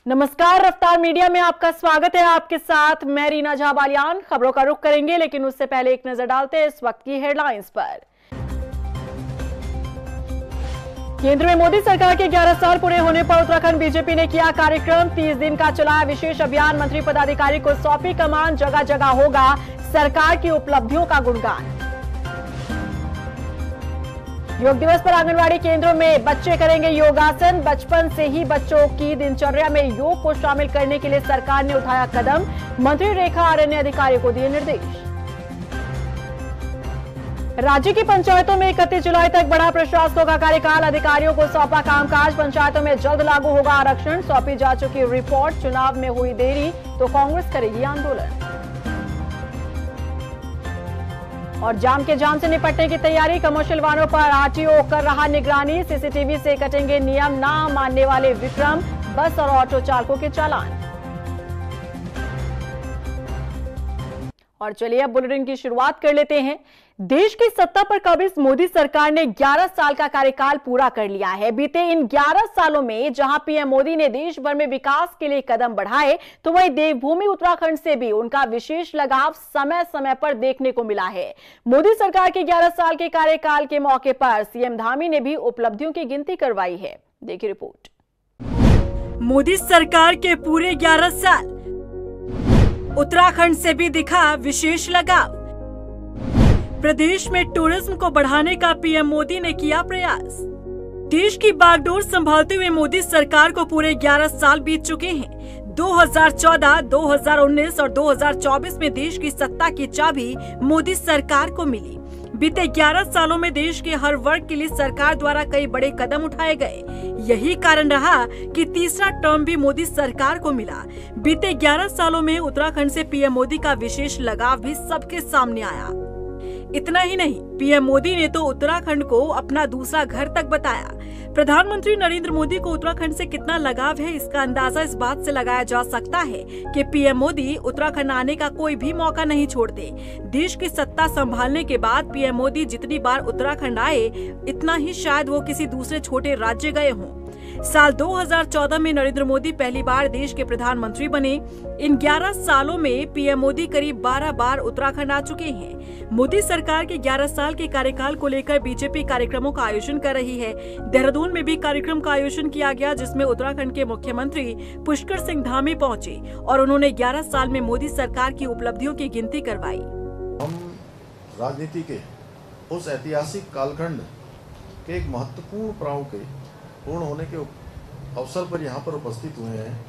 नमस्कार, रफ्तार मीडिया में आपका स्वागत है। आपके साथ मैं रीना झा बालियान। खबरों का रुख करेंगे, लेकिन उससे पहले एक नजर डालते हैं इस वक्त की हेडलाइंस पर। केंद्र में मोदी सरकार के 11 साल पूरे होने पर उत्तराखंड बीजेपी ने किया कार्यक्रम। 30 दिन का चलाया विशेष अभियान। मंत्री पदाधिकारी को सौंपी कमान। जगह जगह होगा सरकार की उपलब्धियों का गुणगान। योग दिवस पर आंगनवाड़ी केंद्रों में बच्चे करेंगे योगासन। बचपन से ही बच्चों की दिनचर्या में योग को शामिल करने के लिए सरकार ने उठाया कदम। मंत्री रेखा आर्य ने अधिकारियों को दिए निर्देश। राज्य की पंचायतों में 31 जुलाई तक बढ़ा प्रशासकों का कार्यकाल। अधिकारियों को सौंपा कामकाज। पंचायतों में जल्द लागू होगा आरक्षण। सौंपी जा चुकी रिपोर्ट। चुनाव में हुई देरी तो कांग्रेस करेगी आंदोलन। और जाम से निपटने की तैयारी। कमर्शियल वाहनों पर आरटीओ कर रहा निगरानी। सीसीटीवी से कटेंगे नियम ना मानने वाले विक्रम। बस और ऑटो चालकों के चालान। और चलिए अब बुलेटिन की शुरुआत कर लेते हैं। देश की सत्ता पर काबिज मोदी सरकार ने 11 साल का कार्यकाल पूरा कर लिया है। बीते इन 11 सालों में जहां पीएम मोदी ने देश भर में विकास के लिए कदम बढ़ाए, तो वहीं देवभूमि उत्तराखंड से भी उनका विशेष लगाव समय समय पर देखने को मिला है। मोदी सरकार के 11 साल के कार्यकाल के मौके पर सीएम धामी ने भी उपलब्धियों की गिनती करवाई है। देखिए रिपोर्ट। मोदी सरकार के पूरे 11 साल, उत्तराखंड से भी दिखा विशेष लगाव। प्रदेश में टूरिज्म को बढ़ाने का पीएम मोदी ने किया प्रयास। देश की बागडोर संभालते हुए मोदी सरकार को पूरे 11 साल बीत चुके हैं। 2014, 2019 और 2024 में देश की सत्ता की चाबी मोदी सरकार को मिली। बीते 11 सालों में देश के हर वर्ग के लिए सरकार द्वारा कई बड़े कदम उठाए गए। यही कारण रहा कि तीसरा टर्म भी मोदी सरकार को मिला। बीते 11 सालों में उत्तराखंड से पीएम मोदी का विशेष लगाव भी सबके सामने आया। इतना ही नहीं, पीएम मोदी ने तो उत्तराखंड को अपना दूसरा घर तक बताया। प्रधानमंत्री नरेंद्र मोदी को उत्तराखंड से कितना लगाव है, इसका अंदाजा इस बात से लगाया जा सकता है कि पीएम मोदी उत्तराखंड आने का कोई भी मौका नहीं छोड़ते। देश की सत्ता संभालने के बाद पीएम मोदी जितनी बार उत्तराखंड आए, इतना ही शायद वो किसी दूसरे छोटे राज्य गए हों। साल 2014 में नरेंद्र मोदी पहली बार देश के प्रधानमंत्री बने। इन 11 सालों में पीएम मोदी करीब 12 बार उत्तराखंड आ चुके हैं। मोदी सरकार के 11 साल के कार्यकाल को लेकर बीजेपी कार्यक्रमों का आयोजन कर रही है। देहरादून में भी कार्यक्रम का आयोजन किया गया, जिसमें उत्तराखंड के मुख्यमंत्री पुष्कर सिंह धामी पहुंचे और उन्होंने 11 साल में मोदी सरकार की उपलब्धियों की गिनती करवाई। हम राजनीति के उस ऐतिहासिक कालखंड के एक महत्वपूर्ण पड़ाव के पूर्ण होने के अवसर पर यहाँ पर उपस्थित हुए हैं,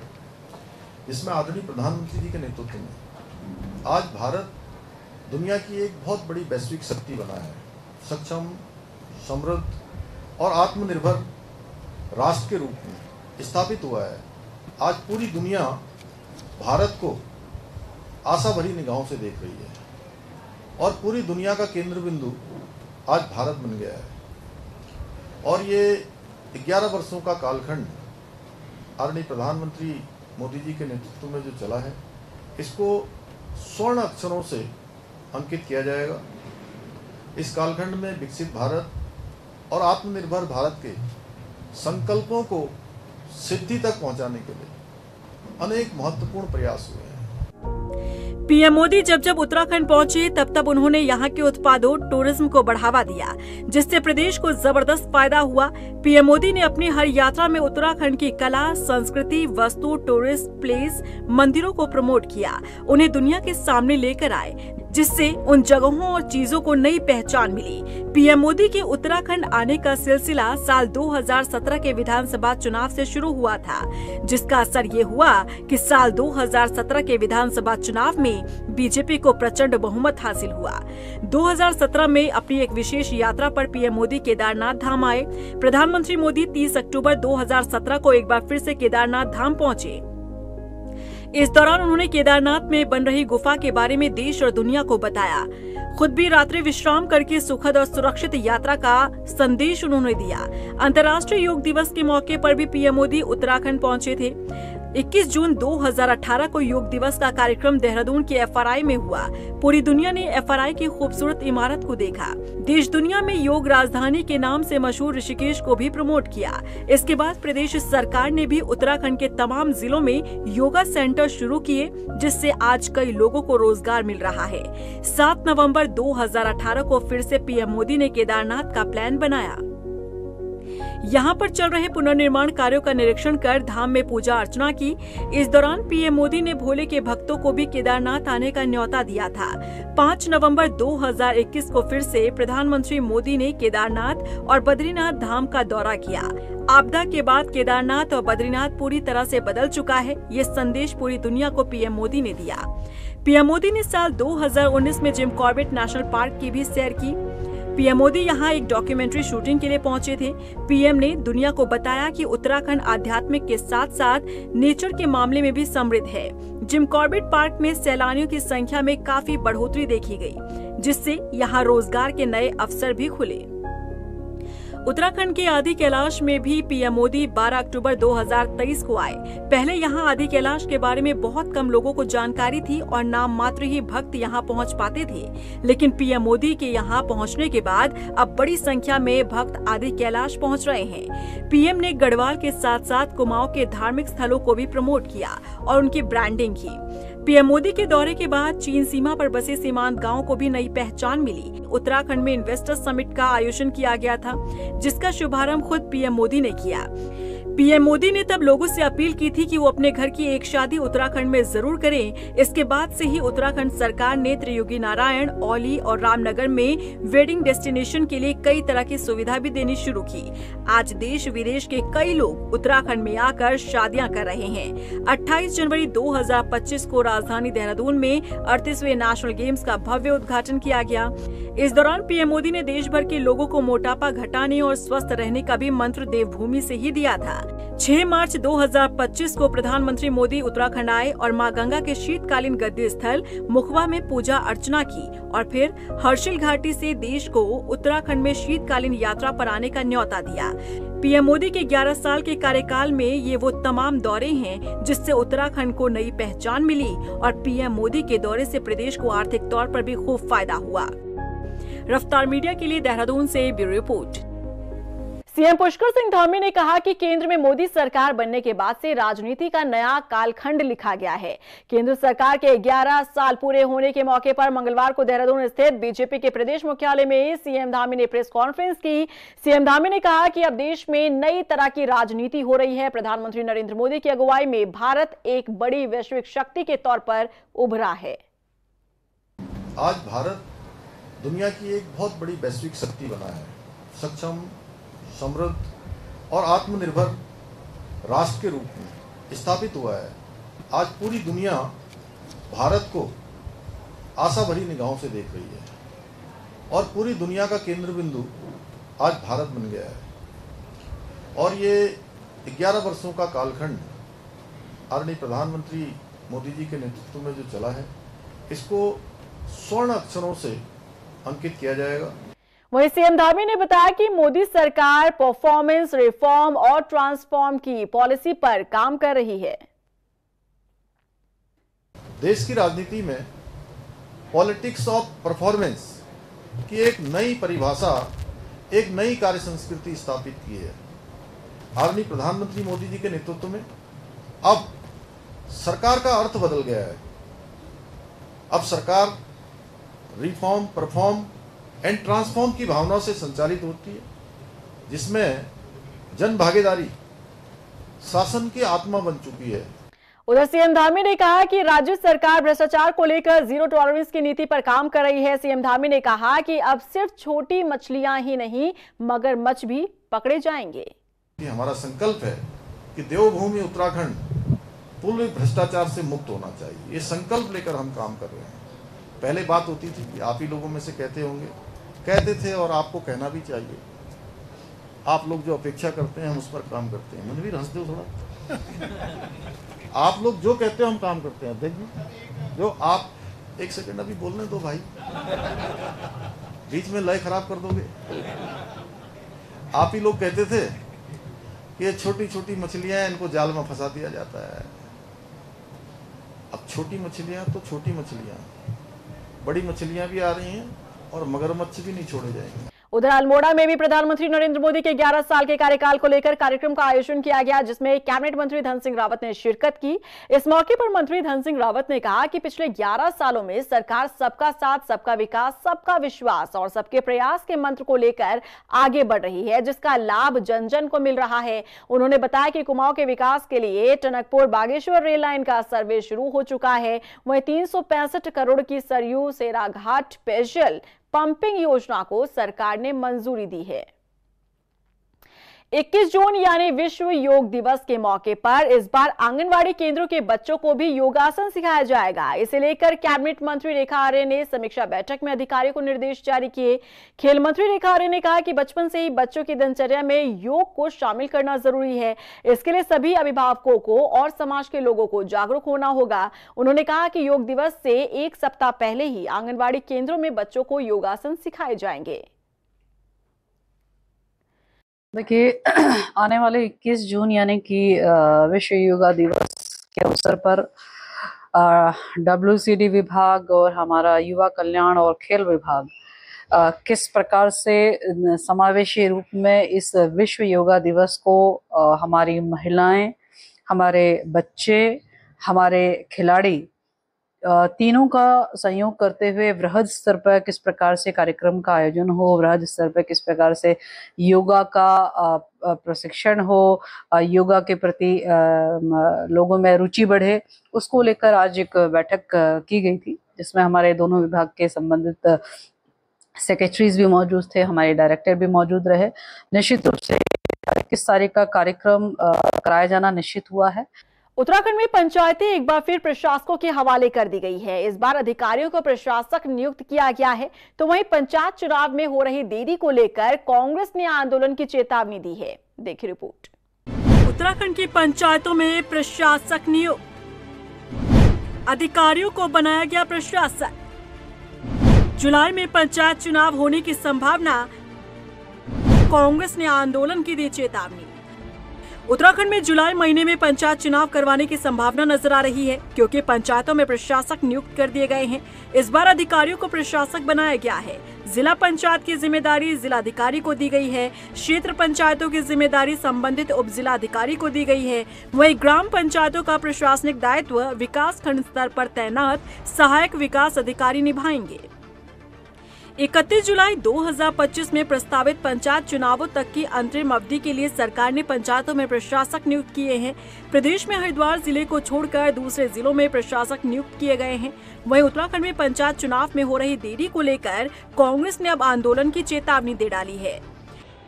जिसमें आदरणीय प्रधानमंत्री जी के नेतृत्व में आज भारत दुनिया की एक बहुत बड़ी वैश्विक शक्ति बना है। सक्षम, समृद्ध और आत्मनिर्भर राष्ट्र के रूप में स्थापित हुआ है। आज पूरी दुनिया भारत को आशा भरी निगाहों से देख रही है और पूरी दुनिया का केंद्र बिंदु आज भारत बन गया है। और ये 11 वर्षों का कालखंड आदरणीय प्रधानमंत्री मोदी जी के नेतृत्व में जो चला है, इसको स्वर्ण अक्षरों से अंकित किया जाएगा। इस कालखंड में विकसित भारत और आत्मनिर्भर भारत के संकल्पों को सिद्धि तक पहुंचाने के लिए अनेक महत्वपूर्ण प्रयास हुए हैं। पीएम मोदी जब उत्तराखंड पहुंचे, तब उन्होंने यहाँ के उत्पादों, टूरिज्म को बढ़ावा दिया, जिससे प्रदेश को जबरदस्त फायदा हुआ। पीएम मोदी ने अपनी हर यात्रा में उत्तराखंड की कला, संस्कृति, वस्तु, टूरिस्ट प्लेस, मंदिरों को प्रमोट किया, उन्हें दुनिया के सामने लेकर आए, जिससे उन जगहों और चीजों को नई पहचान मिली। पीएम मोदी के उत्तराखंड आने का सिलसिला साल 2017 के विधानसभा चुनाव से शुरू हुआ था, जिसका असर ये हुआ कि साल 2017 के विधानसभा चुनाव में बीजेपी को प्रचंड बहुमत हासिल हुआ। 2017 में अपनी एक विशेष यात्रा पर पीएम मोदी केदारनाथ धाम आए। प्रधानमंत्री मोदी 30 अक्टूबर 2017 को एक बार फिर से केदारनाथ धाम पहुंचे। इस दौरान उन्होंने केदारनाथ में बन रही गुफा के बारे में देश और दुनिया को बताया। खुद भी रात्रि विश्राम करके सुखद और सुरक्षित यात्रा का संदेश उन्होंने दिया। अंतर्राष्ट्रीय योग दिवस के मौके पर भी पीएम मोदी उत्तराखंड पहुंचे थे। 21 जून 2018 को योग दिवस का कार्यक्रम देहरादून के FRI में हुआ। पूरी दुनिया ने FRI की खूबसूरत इमारत को देखा। देश दुनिया में योग राजधानी के नाम से मशहूर ऋषिकेश को भी प्रमोट किया। इसके बाद प्रदेश सरकार ने भी उत्तराखंड के तमाम जिलों में योगा सेंटर शुरू किए, जिससे आज कई लोगों को रोजगार मिल रहा है। 7 नवंबर 2018 को फिर से PM मोदी ने केदारनाथ का प्लान बनाया। यहाँ पर चल रहे पुनर्निर्माण कार्यों का निरीक्षण कर धाम में पूजा अर्चना की। इस दौरान PM मोदी ने भोले के भक्तों को भी केदारनाथ आने का न्योता दिया था। 5 नवंबर 2021 को फिर से प्रधानमंत्री मोदी ने केदारनाथ और बद्रीनाथ धाम का दौरा किया। आपदा के बाद केदारनाथ और बद्रीनाथ पूरी तरह से बदल चुका है, ये संदेश पूरी दुनिया को PM मोदी ने दिया। PM मोदी ने साल 2019 में जिम कॉर्बेट नेशनल पार्क की भी सैर की। PM मोदी यहाँ एक डॉक्यूमेंट्री शूटिंग के लिए पहुंचे थे। PM ने दुनिया को बताया कि उत्तराखंड आध्यात्मिक के साथ साथ नेचर के मामले में भी समृद्ध है। जिम कॉर्बेट पार्क में सैलानियों की संख्या में काफी बढ़ोतरी देखी गई, जिससे यहाँ रोजगार के नए अवसर भी खुले। उत्तराखंड के आदि कैलाश में भी PM मोदी 12 अक्टूबर 2023 को आए। पहले यहाँ आदि कैलाश के बारे में बहुत कम लोगों को जानकारी थी और नाम मात्र ही भक्त यहाँ पहुँच पाते थे, लेकिन PM मोदी के यहाँ पहुँचने के बाद अब बड़ी संख्या में भक्त आदि कैलाश पहुँच रहे हैं। PM ने गढ़वाल के साथ साथ कुमाऊं के धार्मिक स्थलों को भी प्रमोट किया और उनकी ब्रांडिंग की। PM मोदी के दौरे के बाद चीन सीमा पर बसे सीमांत गांवों को भी नई पहचान मिली। उत्तराखंड में इन्वेस्टर समिट का आयोजन किया गया था, जिसका शुभारंभ खुद PM मोदी ने किया। PM मोदी ने तब लोगों से अपील की थी कि वो अपने घर की एक शादी उत्तराखंड में जरूर करें। इसके बाद से ही उत्तराखंड सरकार ने त्रियोगी नारायण, औली और रामनगर में वेडिंग डेस्टिनेशन के लिए कई तरह की सुविधा भी देनी शुरू की। आज देश विदेश के कई लोग उत्तराखंड में आकर शादियां कर रहे हैं। 28 जनवरी 2025 को राजधानी देहरादून में 38वें नेशनल गेम्स का भव्य उद्घाटन किया गया। इस दौरान PM मोदी ने देश भर के लोगों को मोटापा घटाने और स्वस्थ रहने का भी मंत्र देवभूमि से ही दिया था। 6 मार्च 2025 को प्रधानमंत्री मोदी उत्तराखंड आए और मां गंगा के शीतकालीन गद्दी स्थल मुखबा में पूजा अर्चना की और फिर हर्षिल घाटी से देश को उत्तराखंड में शीतकालीन यात्रा पर आने का न्योता दिया। PM मोदी के 11 साल के कार्यकाल में ये वो तमाम दौरे हैं जिससे उत्तराखंड को नई पहचान मिली और PM मोदी के दौरे से प्रदेश को आर्थिक तौर पर भी खूब फायदा हुआ। रफ्तार मीडिया के लिए देहरादून से bureau report. CM Pushkar Singh Dhami ने कहा कि केंद्र में मोदी सरकार बनने के बाद से राजनीति का नया कालखंड लिखा गया है। केंद्र सरकार के 11 साल पूरे होने के मौके पर मंगलवार को देहरादून स्थित बीजेपी के प्रदेश मुख्यालय में सीएम धामी ने प्रेस कॉन्फ्रेंस की। सीएम धामी ने कहा कि अब देश में नई तरह की राजनीति हो रही है। प्रधानमंत्री नरेंद्र मोदी की अगुवाई में भारत एक बड़ी वैश्विक शक्ति के तौर पर उभरा है। आज भारत दुनिया की एक बहुत बड़ी वैश्विक शक्ति बना है। सक्षम, समृद्ध और आत्मनिर्भर राष्ट्र के रूप में स्थापित हुआ है। आज पूरी दुनिया भारत को आशा भरी निगाहों से देख रही है और पूरी दुनिया का केंद्र बिंदु आज भारत बन गया है। और ये 11 वर्षों का कालखंड आदरणीय प्रधानमंत्री मोदी जी के नेतृत्व में जो चला है, इसको स्वर्ण अक्षरों से अंकित किया जाएगा। वहीं सीएम धामी ने बताया कि मोदी सरकार परफॉर्मेंस, रिफॉर्म और ट्रांसफॉर्म की पॉलिसी पर काम कर रही है। देश की राजनीति में पॉलिटिक्स ऑफ परफॉर्मेंस की एक नई परिभाषा, एक नई कार्य संस्कृति स्थापित की है। आदरणीय प्रधानमंत्री मोदी जी के नेतृत्व में अब सरकार का अर्थ बदल गया है। अब सरकार रिफॉर्म, परफॉर्म एंड ट्रांसफॉर्म की भावना से संचालित होती है, जिसमें जन भागीदारी शासन की आत्मा बन चुकी है। उधर सीएम धामी ने कहा कि राज्य सरकार भ्रष्टाचार को लेकर जीरो टॉलरेंस की नीति पर काम कर रही है। सीएम धामी ने कहा कि अब सिर्फ छोटी मछलियां ही नहीं, मगरमच्छ भी पकड़े जाएंगे। हमारा संकल्प है कि देवभूमि उत्तराखंड पूर्ण भ्रष्टाचार से मुक्त होना चाहिए। ये संकल्प लेकर हम काम कर रहे हैं। पहले बात होती थी कि आप ही लोगों में से कहते थे और आपको कहना भी चाहिए। आप लोग जो अपेक्षा करते हैं हम उस पर काम करते हैं। मनवीर हंस दो थोड़ा। आप लोग जो कहते हो हम काम करते हैं। देखिए जो आप एक सेकंड अभी बोलने दो भाई, बीच में लय खराब कर दोगे। आप ही लोग कहते थे कि ये छोटी छोटी मछलियां, इनको जाल में फंसा दिया जाता है, अब छोटी मछलियाँ तो छोटी मछलियाँ, बड़ी मछलियाँ भी आ रही हैं और मगरमच्छ भी नहीं छोड़े जाएंगे। उधर अल्मोड़ा में भी प्रधानमंत्री नरेंद्र मोदी के 11 साल के कार्यकाल को लेकर कार्यक्रम का आयोजन किया गया, जिसमें कैबिनेट मंत्री धन सिंह रावत ने शिरकत की। इस मौके पर मंत्री धन सिंह रावत ने कहा कि पिछले 11 सालों में सरकार सबका साथ, सबका विकास, सबका विश्वास और सबके प्रयास के मंत्र को लेकर आगे बढ़ रही है, जिसका लाभ जन जन को मिल रहा है। उन्होंने बताया कि कुमाऊं के विकास के लिए टनकपुर बागेश्वर रेल लाइन का सर्वे शुरू हो चुका है। वहीं 365 करोड़ की सरयू सेराघाट पेयजल पंपिंग योजना को सरकार ने मंजूरी दी है। 21 जून यानी विश्व योग दिवस के मौके पर इस बार आंगनवाड़ी केंद्रों के बच्चों को भी योगासन सिखाया जाएगा। इसे लेकर कैबिनेट मंत्री रेखा आर्य ने समीक्षा बैठक में अधिकारियों को निर्देश जारी किए। खेल मंत्री रेखा आर्य ने कहा कि बचपन से ही बच्चों की दिनचर्या में योग को शामिल करना जरूरी है। इसके लिए सभी अभिभावकों को और समाज के लोगों को जागरूक होना होगा। उन्होंने कहा कि योग दिवस से एक सप्ताह पहले ही आंगनबाड़ी केंद्रों में बच्चों को योगासन सिखाए जाएंगे। देखिए, आने वाले 21 जून यानी कि विश्व योगा दिवस के अवसर पर WCD विभाग और हमारा युवा कल्याण और खेल विभाग किस प्रकार से समावेशी रूप में इस विश्व योगा दिवस को हमारी महिलाएं, हमारे बच्चे, हमारे खिलाड़ी तीनों का सहयोग करते हुए वृहद स्तर पर किस प्रकार से कार्यक्रम का आयोजन हो, वृहद स्तर पर किस प्रकार से योगा का प्रशिक्षण हो, योगा के प्रति लोगों में रुचि बढ़े, उसको लेकर आज एक बैठक की गई थी, जिसमें हमारे दोनों विभाग के संबंधित सेक्रेटरीज भी मौजूद थे, हमारे डायरेक्टर भी मौजूद रहे। निश्चित रूप से 21 तारीख का कार्यक्रम कराया जाना निश्चित हुआ है। उत्तराखंड में पंचायतें एक बार फिर प्रशासकों के हवाले कर दी गई है। इस बार अधिकारियों को प्रशासक नियुक्त किया गया है, तो वहीं पंचायत चुनाव में हो रही देरी को लेकर कांग्रेस ने आंदोलन की चेतावनी दी है। देखिए रिपोर्ट। उत्तराखंड की पंचायतों में प्रशासक नियुक्त, अधिकारियों को बनाया गया प्रशासक। जुलाई में पंचायत चुनाव होने की संभावना, कांग्रेस ने आंदोलन की दी चेतावनी। उत्तराखंड में जुलाई महीने में पंचायत चुनाव करवाने की संभावना नजर आ रही है, क्योंकि पंचायतों में प्रशासक नियुक्त कर दिए गए हैं। इस बार अधिकारियों को प्रशासक बनाया गया है। जिला पंचायत की जिम्मेदारी जिलाधिकारी को दी गई है। क्षेत्र पंचायतों की जिम्मेदारी संबंधित उप जिलाधिकारी को दी गई है। वहीं ग्राम पंचायतों का प्रशासनिक दायित्व विकास खंड स्तर पर तैनात सहायक विकास अधिकारी निभाएंगे। 31 जुलाई 2025 में प्रस्तावित पंचायत चुनावों तक की अंतरिम अवधि के लिए सरकार ने पंचायतों में प्रशासक नियुक्त किए हैं। प्रदेश में हरिद्वार जिले को छोड़कर दूसरे जिलों में प्रशासक नियुक्त किए गए हैं। वहीं उत्तराखंड में पंचायत चुनाव में हो रही देरी को लेकर कांग्रेस ने अब आंदोलन की चेतावनी दे डाली है।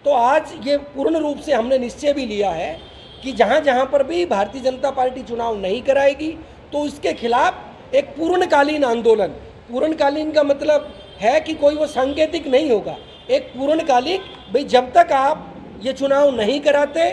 तो आज ये पूर्ण रूप से हमने निश्चय भी लिया है कि जहाँ जहाँ पर भी भारतीय जनता पार्टी चुनाव नहीं कराएगी, तो इसके खिलाफ एक पूर्णकालीन आंदोलन, पूर्णकालीन का मतलब है कि कोई वो सांकेतिक नहीं होगा, एक पूर्णकालिक, भाई जब तक आप ये चुनाव नहीं कराते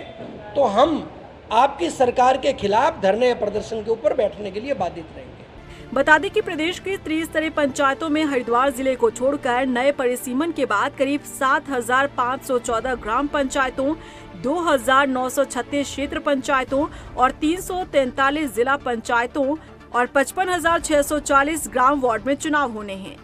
तो हम आपकी सरकार के खिलाफ धरने प्रदर्शन के ऊपर बैठने के लिए बाधित रहेंगे। बता दें कि प्रदेश की त्रिस्तरीय पंचायतों में हरिद्वार जिले को छोड़कर नए परिसीमन के बाद करीब 7,514 ग्राम पंचायतों, 2,936 क्षेत्र पंचायतों और 343 जिला पंचायतों और 55,640 ग्राम वार्ड में चुनाव होने हैं।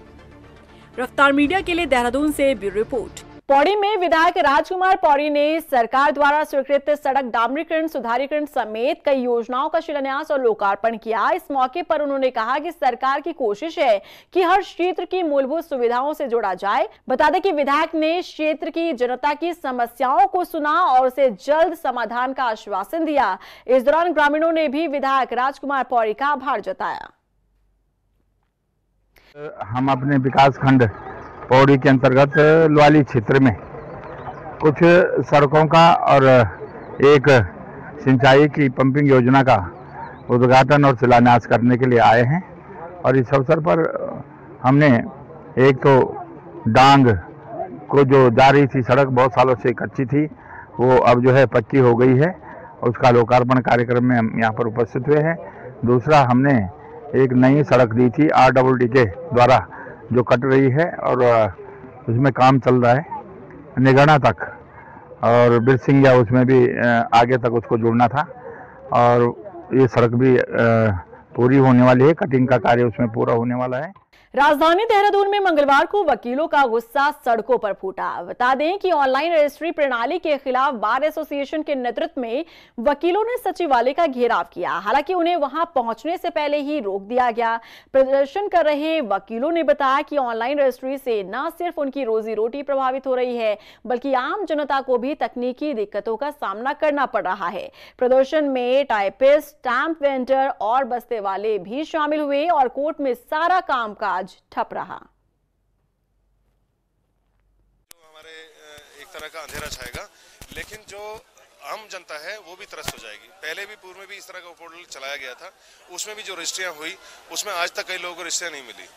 रफ्तार मीडिया के लिए देहरादून से ब्यूरो रिपोर्ट। पौड़ी में विधायक राजकुमार पौड़ी ने सरकार द्वारा स्वीकृत सड़क डामरीकरण, सुधारीकरण समेत कई योजनाओं का शिलान्यास और लोकार्पण किया। इस मौके पर उन्होंने कहा कि सरकार की कोशिश है कि हर क्षेत्र की मूलभूत सुविधाओं से जोड़ा जाए। बता दें कि विधायक ने क्षेत्र की जनता की समस्याओं को सुना और उसे जल्द समाधान का आश्वासन दिया। इस दौरान ग्रामीणों ने भी विधायक राजकुमार पौड़ी का आभार जताया। हम अपने विकास खंड पौड़ी के अंतर्गत लवाली क्षेत्र में कुछ सड़कों का और एक सिंचाई की पंपिंग योजना का उद्घाटन और शिलान्यास करने के लिए आए हैं। और इस अवसर पर हमने एक तो डांग को जो जा रही थी सड़क, बहुत सालों से कच्ची थी, वो अब जो है पक्की हो गई है, उसका लोकार्पण कार्यक्रम में हम यहाँ पर उपस्थित हुए हैं। दूसरा, हमने एक नई सड़क दी थी RDD के द्वारा जो कट रही है और उसमें काम चल रहा है निगणा तक, और बिरसिंगिया उसमें भी आगे तक उसको जुड़ना था, और ये सड़क भी पूरी होने वाली है, कटिंग का कार्य उसमें पूरा होने वाला है। राजधानी देहरादून में मंगलवार को वकीलों का गुस्सा सड़कों पर फूटा। बता दें कि ऑनलाइन रजिस्ट्री प्रणाली के खिलाफ बार एसोसिएशन के नेतृत्व में वकीलों ने सचिवालय का घेराव किया। हालांकि उन्हें वहां पहुंचने से पहले ही रोक दिया गया। प्रदर्शन कर रहे वकीलों ने बताया कि ऑनलाइन रजिस्ट्री से न सिर्फ उनकी रोजी रोटी प्रभावित हो रही है, बल्कि आम जनता को भी तकनीकी दिक्कतों का सामना करना पड़ रहा है। प्रदर्शन में टाइपिस्ट, स्टैंप वेंडर और बस्ते वाले भी शामिल हुए और कोर्ट में सारा कामकाज ठप रहा। जो हमारे एक तरह का अंधेरा छाएगा, लेकिन जो आम जनता है वो भी त्रस्त हो जाएगी। पहले भी पूर्व में भी इस तरह का पोर्टल चलाया गया था, उसमें भी जो रजिस्ट्रियां हुई उसमें आज तक कई लोगों को रजिस्ट्रियां नहीं मिली।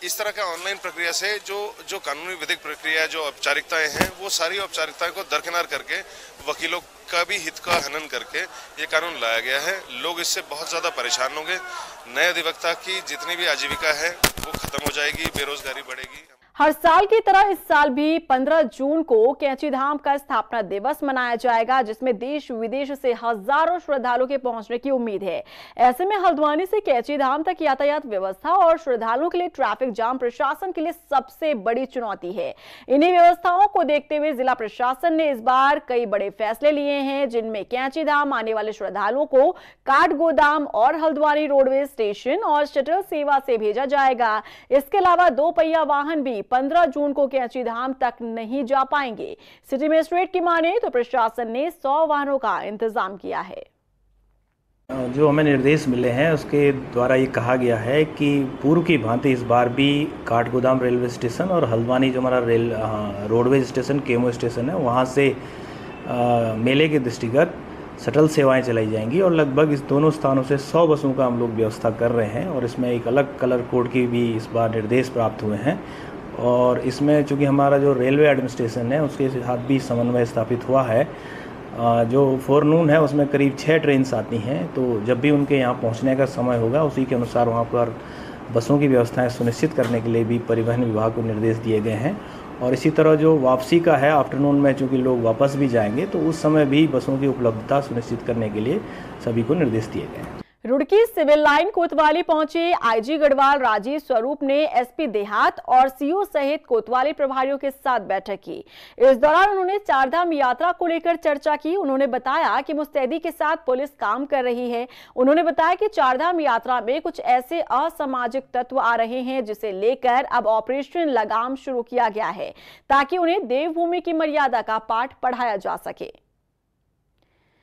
इस तरह का ऑनलाइन प्रक्रिया से जो कानूनी विधिक प्रक्रिया, जो औपचारिकताएं हैं, वो सारी औपचारिकताएं को दरकिनार करके वकीलों का भी हित का हनन करके ये कानून लाया गया है। लोग इससे बहुत ज़्यादा परेशान होंगे। नए अधिवक्ता की जितनी भी आजीविका है वो खत्म हो जाएगी, बेरोजगारी बढ़ेगी। हर साल की तरह इस साल भी 15 जून को कैंची धाम का स्थापना दिवस मनाया जाएगा, जिसमें देश विदेश से हजारों श्रद्धालुओं के पहुंचने की उम्मीद है। ऐसे में हल्द्वानी से कैंची धाम तक यातायात व्यवस्था और श्रद्धालुओं के लिए ट्रैफिक जाम प्रशासन के लिए सबसे बड़ी चुनौती है। इन्हीं व्यवस्थाओं को देखते हुए जिला प्रशासन ने इस बार कई बड़े फैसले लिए हैं, जिनमें कैंची धाम आने वाले श्रद्धालुओं को काठ गोदाम और हल्द्वानी रोडवेज स्टेशन और शटल सेवा से भेजा जाएगा। इसके अलावा 2 पहिया वाहन भी 15 जून को कैंची धाम तक नहीं जा पाएंगे। सिटी मजिस्ट्रेट की माने तो प्रशासन ने 100 वाहनों का इंतजाम किया है। जो हमें निर्देश मिले हैं उसके द्वारा ये कहा गया है कि पूर्व की भांति इस बार भी काठगोदाम रेलवे स्टेशन और हल्द्वानी जो हमारा रोडवेज स्टेशन, केमो स्टेशन है, वहाँ से मेले के दृष्टिगत शटल सेवाएं चलाई जाएंगी और लगभग इस दोनों स्थानों से 100 बसों का हम लोग व्यवस्था कर रहे हैं। और इसमें एक अलग कलर कोड की भी इस बार निर्देश प्राप्त हुए हैं। और इसमें चूँकि हमारा जो रेलवे एडमिनिस्ट्रेशन है उसके साथ भी समन्वय स्थापित हुआ है। जो फोरनून है उसमें करीब 6 ट्रेन्स आती हैं, तो जब भी उनके यहाँ पहुँचने का समय होगा उसी के अनुसार वहाँ पर बसों की व्यवस्थाएं सुनिश्चित करने के लिए भी परिवहन विभाग को निर्देश दिए गए हैं। और इसी तरह जो वापसी का है, आफ्टरनून में चूँकि लोग वापस भी जाएंगे तो उस समय भी बसों की उपलब्धता सुनिश्चित करने के लिए सभी को निर्देश दिए गए हैं। रुड़की सिविल लाइन कोतवाली पहुंचे आईजी गढ़वाल राजीव स्वरूप ने एसपी देहात और सीओ सहित कोतवाली प्रभारियों के साथ बैठक की। इस दौरान उन्होंने चारधाम यात्रा को लेकर चर्चा की। उन्होंने बताया कि मुस्तैदी के साथ पुलिस काम कर रही है। उन्होंने बताया कि चारधाम यात्रा में कुछ ऐसे असामाजिक तत्व आ रहे हैं जिसे लेकर अब ऑपरेशन लगाम शुरू किया गया है, ताकि उन्हें देवभूमि की मर्यादा का पाठ पढ़ाया जा सके।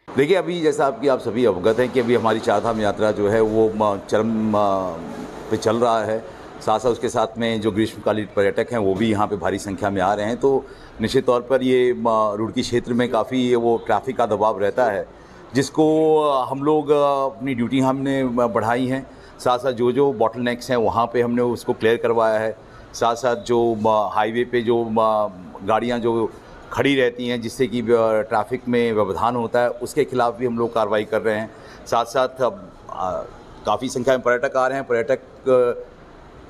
देखिए, अभी जैसा आप सभी अवगत हैं कि अभी हमारी चारधाम यात्रा जो है वो चरम पे चल रहा है। साथ साथ उसके साथ में जो ग्रीष्मकालीन पर्यटक हैं वो भी यहाँ पे भारी संख्या में आ रहे हैं, तो निश्चित तौर पर ये रुड़की क्षेत्र में काफ़ी वो ट्रैफिक का दबाव रहता है, जिसको हम लोग अपनी ड्यूटी हमने बढ़ाई हैं। साथ साथ जो बॉटलनेक्स हैं वहाँ पे हमने उसको क्लियर करवाया है। साथ साथ जो हाईवे पे जो गाड़ियाँ जो खड़ी रहती हैं जिससे कि ट्रैफिक में व्यवधान होता है, उसके खिलाफ भी हम लोग कार्रवाई कर रहे हैं। साथ साथ काफ़ी संख्या में पर्यटक आ रहे हैं। पर्यटक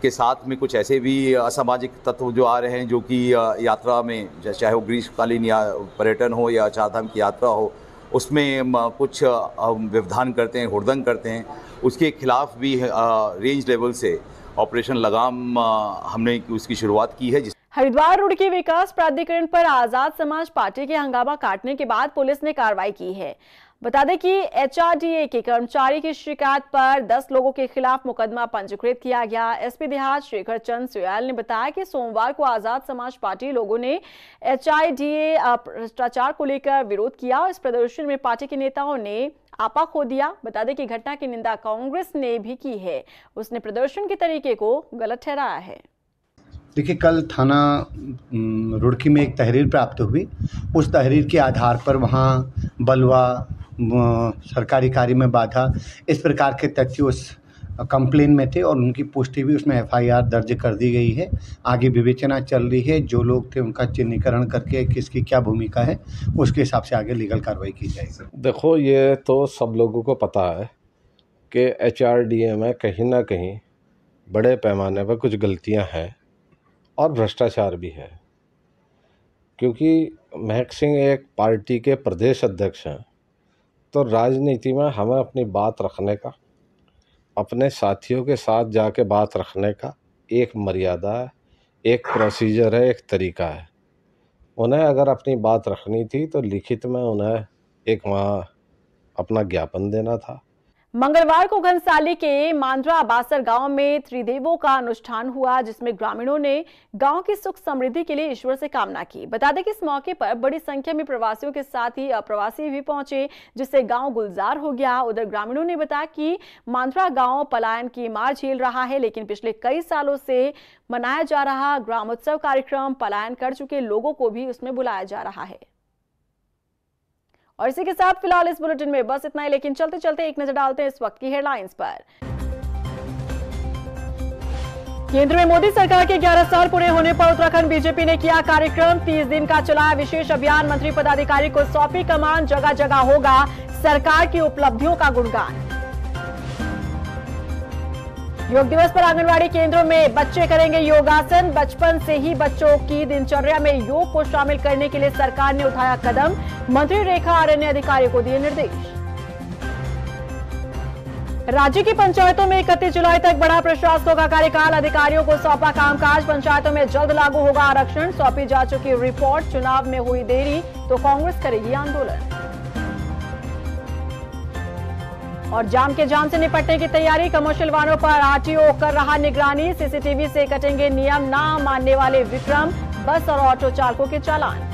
के साथ में कुछ ऐसे भी असामाजिक तत्व जो आ रहे हैं जो कि यात्रा में, चाहे वो ग्रीष्मकालीन या पर्यटन हो या चारधाम की यात्रा हो, उसमें कुछ व्यवधान करते हैं, हुड़दंग करते हैं। उसके खिलाफ भी रेंज लेवल से ऑपरेशन लगाम हमने उसकी शुरुआत की है। हरिद्वार रुड़की विकास प्राधिकरण पर आजाद समाज पार्टी के हंगामा काटने के बाद पुलिस ने कार्रवाई की है। बता दें कि एचआरडीए के कर्मचारी की शिकायत पर 10 लोगों के खिलाफ मुकदमा पंजीकृत किया गया। एसपी देहात शेखर चंद सोयाल ने बताया कि सोमवार को आजाद समाज पार्टी लोगों ने एचआरडीए भ्रष्टाचार को लेकर विरोध किया। इस प्रदर्शन में पार्टी के नेताओं ने आपा खो दिया। बता दें कि घटना की निंदा कांग्रेस ने भी की है। उसने प्रदर्शन के तरीके को गलत ठहराया है। देखिए, कल थाना रुड़की में एक तहरीर प्राप्त हुई। उस तहरीर के आधार पर वहाँ बलवा, सरकारी कार्य में बाधा, इस प्रकार के तथ्य उस कंप्लेन में थे और उनकी पुष्टि भी उसमें एफआईआर दर्ज कर दी गई है। आगे विवेचना चल रही है। जो लोग थे उनका चिन्हीकरण करके किसकी क्या भूमिका है उसके हिसाब से आगे लीगल कार्रवाई की जाएगी। देखो, ये तो सब लोगों को पता है कि एचआरडीए में कहीं ना कहीं बड़े पैमाने पर कुछ गलतियां हैं और भ्रष्टाचार भी है, क्योंकि महक सिंह एक पार्टी के प्रदेश अध्यक्ष हैं। तो राजनीति में हमें अपनी बात रखने का अपने साथियों के साथ जाके बात रखने का एक मर्यादा है, एक प्रोसीजर है, एक तरीका है। उन्हें अगर अपनी बात रखनी थी तो लिखित में उन्हें एक वहाँ अपना ज्ञापन देना था। मंगलवार को घनसाली के मांद्रा बासर गांव में त्रिदेवों का अनुष्ठान हुआ, जिसमें ग्रामीणों ने गांव की सुख समृद्धि के लिए ईश्वर से कामना की। बता दें कि इस मौके पर बड़ी संख्या में प्रवासियों के साथ ही अप्रवासी भी पहुंचे, जिससे गांव गुलजार हो गया। उधर ग्रामीणों ने बताया कि मांद्रा गांव पलायन की मार झेल रहा है, लेकिन पिछले कई सालों से मनाया जा रहा ग्रामोत्सव कार्यक्रम पलायन कर चुके लोगों को भी उसमें बुलाया जा रहा है। और इसी के साथ फिलहाल इस बुलेटिन में बस इतना ही, लेकिन चलते चलते एक नजर डालते हैं इस वक्त की हेडलाइंस पर। केंद्र में मोदी सरकार के 11 साल पूरे होने पर उत्तराखंड बीजेपी ने किया कार्यक्रम। 30 दिन का चलाया विशेष अभियान, मंत्री पदाधिकारी को सौंपी कमान, जगह जगह होगा सरकार की उपलब्धियों का गुणगान। योग दिवस पर आंगनवाड़ी केंद्रों में बच्चे करेंगे योगासन, बचपन से ही बच्चों की दिनचर्या में योग को शामिल करने के लिए सरकार ने उठाया कदम, मंत्री रेखा आर्य ने अधिकारियों को दिए निर्देश। राज्य की पंचायतों में 31 जुलाई तक बढ़ा प्रशासकों का कार्यकाल, अधिकारियों को सौंपा कामकाज, पंचायतों में जल्द लागू होगा आरक्षण, सौंपी जा चुकी रिपोर्ट, चुनाव में हुई देरी तो कांग्रेस करेगी आंदोलन। और जाम से निपटने की तैयारी, कमर्शियल वाहनों पर आरटीओ कर रहा निगरानी, सीसीटीवी से कटेंगे नियम ना मानने वाले विक्रम, बस और ऑटो चालकों के चालान।